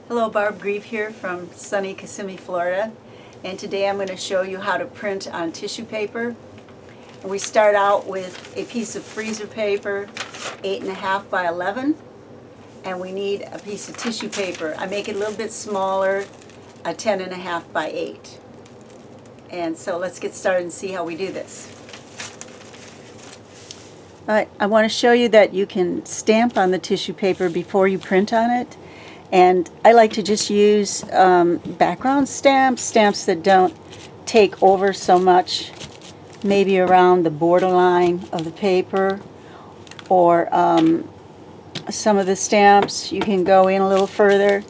Hello, Barb Grieve here from sunny Kissimmee, Florida, and today I'm going to show you how to print on tissue paper. And we start out with a piece of freezer paper, 8.5 by 11, and we need a piece of tissue paper. I make it a little bit smaller, a 10.5 by 8. And so let's get started and see how we do this. Alright, I want to show you that you can stamp on the tissue paper before you print on it. And I like to just use background stamps that don't take over so much, maybe around the borderline of the paper, or some of the stamps you can go in a little further.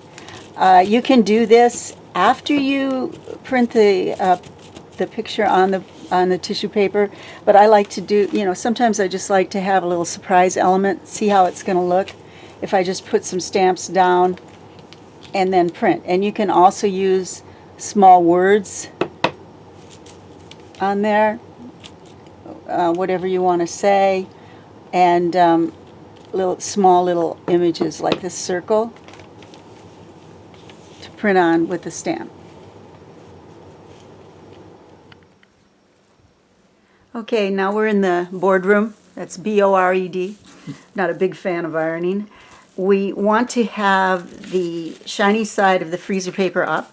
You can do this after you print the picture on the tissue paper, but I like to do, sometimes I just like to have a little surprise element, see how it's going to look if I just put some stamps down and then print. And you can also use small words on there, whatever you want to say, and small little images like this circle to print on with the stamp. Okay, now we're in the boardroom. That's B-O-R-E-D. Not a big fan of ironing. We want to have the shiny side of the freezer paper up.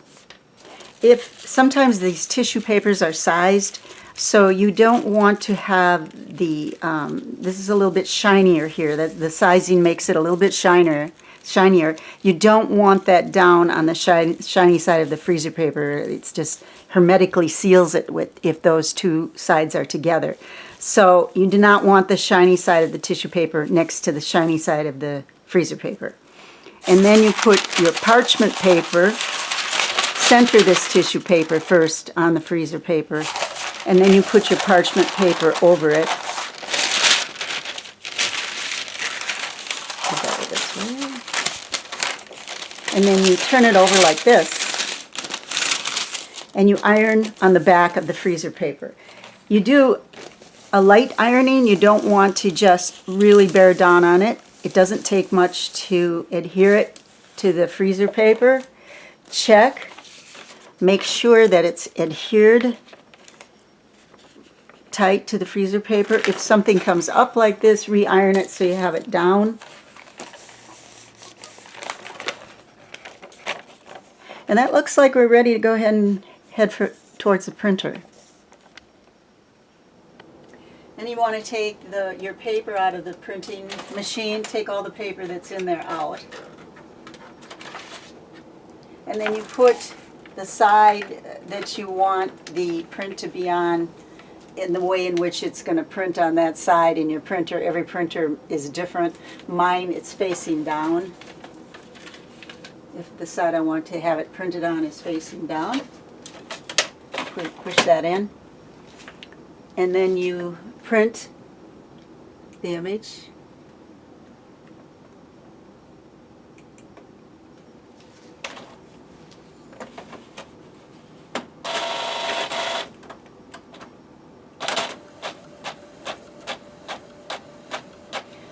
Sometimes these tissue papers are sized, so you don't want to have this is a little bit shinier here. The sizing makes it a little bit shinier. You don't want that down on the shiny side of the freezer paper. It's just hermetically seals it if those two sides are together. So you do not want the shiny side of the tissue paper next to the shiny side of the freezer paper. And then you put your parchment paper, center this tissue paper first on the freezer paper, and then you put your parchment paper over it. And then you turn it over like this, and you iron on the back of the freezer paper. You do a light ironing. You don't want to just really bear down on it. It doesn't take much to adhere it to the freezer paper. Check. Make sure that it's adhered tight to the freezer paper. If something comes up like this, re-iron it so you have it down. And that looks like we're ready to go ahead and head towards the printer. And you want to take your paper out of the printing machine, take all the paper that's in there out. And then you put the side that you want the print to be on in the way in which it's going to print on that side in your printer. Every printer is different. Mine, it's facing down. If the side I want to have it printed on is facing down, push that in. And then you print the image.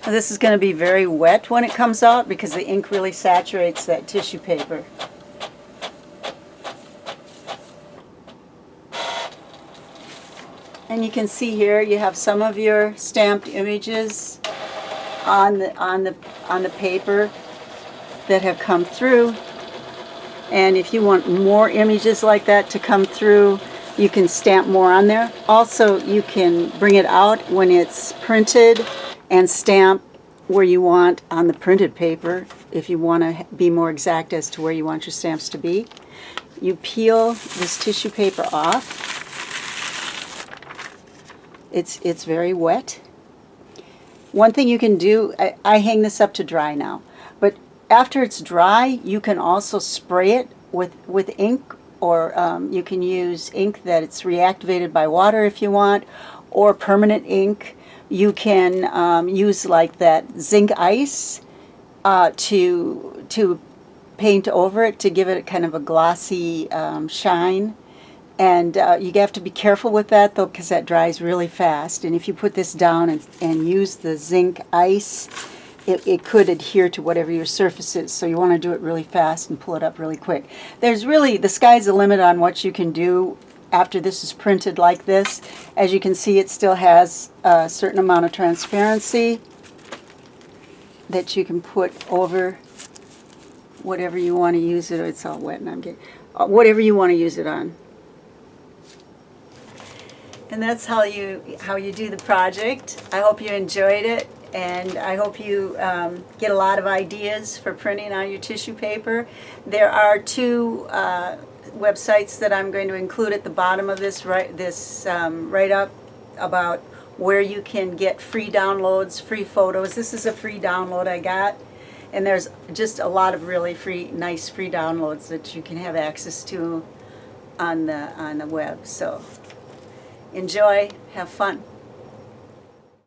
Now this is going to be very wet when it comes out because the ink really saturates that tissue paper. And you can see here you have some of your stamped images on the paper that have come through. And if you want more images like that to come through, you can stamp more on there. Also, you can bring it out when it's printed and stamp where you want on the printed paper if you want to be more exact as to where you want your stamps to be. You peel this tissue paper off. It's very wet. One thing you can do, I hang this up to dry now, but after it's dry, you can also spray it with ink, or you can use ink that it's reactivated by water if you want, or permanent ink. You can use like that zinc ice to paint over it to give it kind of a glossy shine. And you have to be careful with that, though, because that dries really fast. And if you put this down and use the zinc ice, it could adhere to whatever your surface is. So you want to do it really fast and pull it up really quick. There's really, the sky's the limit on what you can do after this is printed like this. As you can see, it still has a certain amount of transparency that you can put over whatever you want to use it. It's all wet and I'm getting, whatever you want to use it on. And that's how you do the project. I hope you enjoyed it, and I hope you get a lot of ideas for printing on your tissue paper. There are two websites that I'm going to include at the bottom of this write-up about where you can get free downloads, free photos. This is a free download I got, and there's just a lot of really nice free downloads that you can have access to on the web. So enjoy, have fun.